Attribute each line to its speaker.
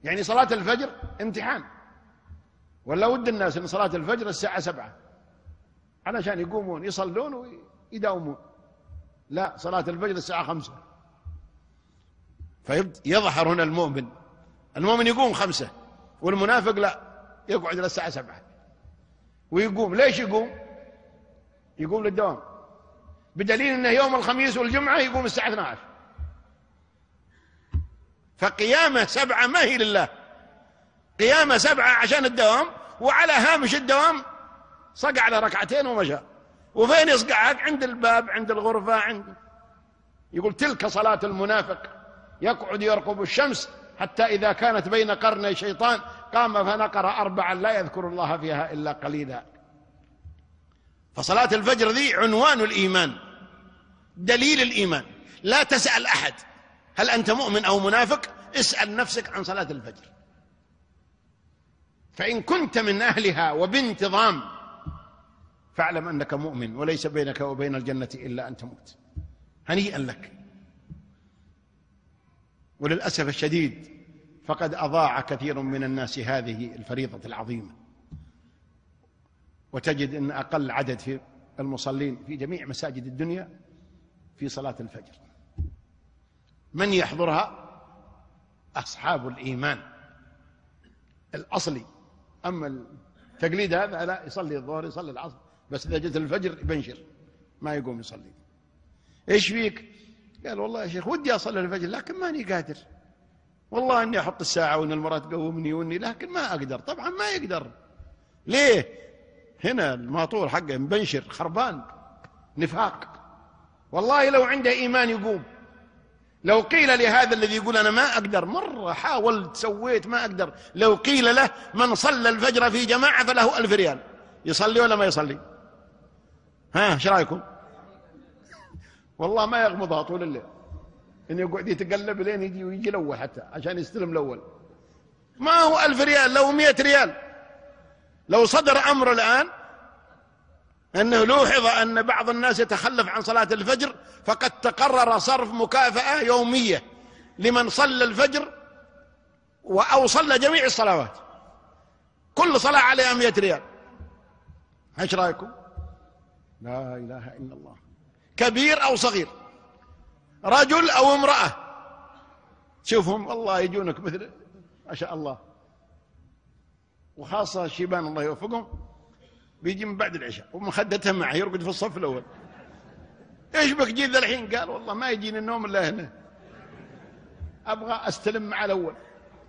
Speaker 1: يعني صلاة الفجر امتحان، ولا ود الناس ان صلاة الفجر الساعة 7 علشان يقومون يصلون ويداومون؟ لا، صلاة الفجر الساعة 5. فيظهر هنا المؤمن يقوم 5، والمنافق لا، يقعد إلى الساعة 7 ويقوم. ليش يقوم؟ يقوم للدوام، بدليل أنه يوم الخميس والجمعة يقوم الساعة 12. فقيامة 7 ما هي لله، قيامة 7 عشان الدوام، وعلى هامش الدوام صقع على ركعتين ومشى. وفين يصقعك؟ عند الباب، عند الغرفة، يقول تلك صلاة المنافق، يقعد يرقب الشمس حتى إذا كانت بين قرني شيطان قام فنقر 4 لا يذكر الله فيها إلا قليلا. فصلاة الفجر ذي عنوان الإيمان، دليل الإيمان. لا تسأل أحد هل أنت مؤمن أو منافق، اسأل نفسك عن صلاة الفجر. فإن كنت من أهلها وبانتظام فاعلم أنك مؤمن، وليس بينك وبين الجنة إلا أن تموت. هنيئا لك. وللأسف الشديد فقد أضاع كثير من الناس هذه الفريضة العظيمة، وتجد أن أقل عدد في المصلين في جميع مساجد الدنيا في صلاة الفجر. من يحضرها؟ أصحاب الإيمان الأصلي. أما التقليد هذا لا، يصلي الظهر يصلي العصر، بس إذا جت الفجر يبنشر ما يقوم يصلي. إيش فيك؟ قال والله يا شيخ ودي أصلي الفجر لكن ماني قادر، والله إني أحط الساعة وإن المرأة تقومني لكن ما أقدر. طبعا ما يقدر. ليه؟ هنا الماطور حقه مبنشر خربان نفاق. والله لو عنده إيمان يقوم. لو قيل لهذا الذي يقول أنا ما أقدر، مرة حاولت سويت ما أقدر، لو قيل له من صلى الفجر في جماعة فله 1000 ريال، يصلي ولا ما يصلي؟ ها ايش رايكم؟ والله ما يغمضها طول الليل، إنه يقعد يتقلب لين يجي الأول حتى عشان يستلم الأول. ما هو 1000 ريال، لو 100 ريال. لو صدر أمر الآن أنه لوحظ أن بعض الناس يتخلف عن صلاة الفجر، فقد تقرر صرف مكافأة يومية لمن صلى الفجر أو صلى جميع الصلوات، كل صلاة عليها 100 ريال. ايش رايكم؟ لا إله إلا الله. كبير أو صغير، رجل أو امرأة، شوفهم والله يجونك مثل ما شاء الله. وخاصة الشيبان الله يوفقهم، بيجي من بعد العشاء ومخدتها معه يرقد في الصف الأول. ايش بك جيت ذا الحين؟ قال والله ما يجيني النوم الا هنا، ابغى استلم مع الاول.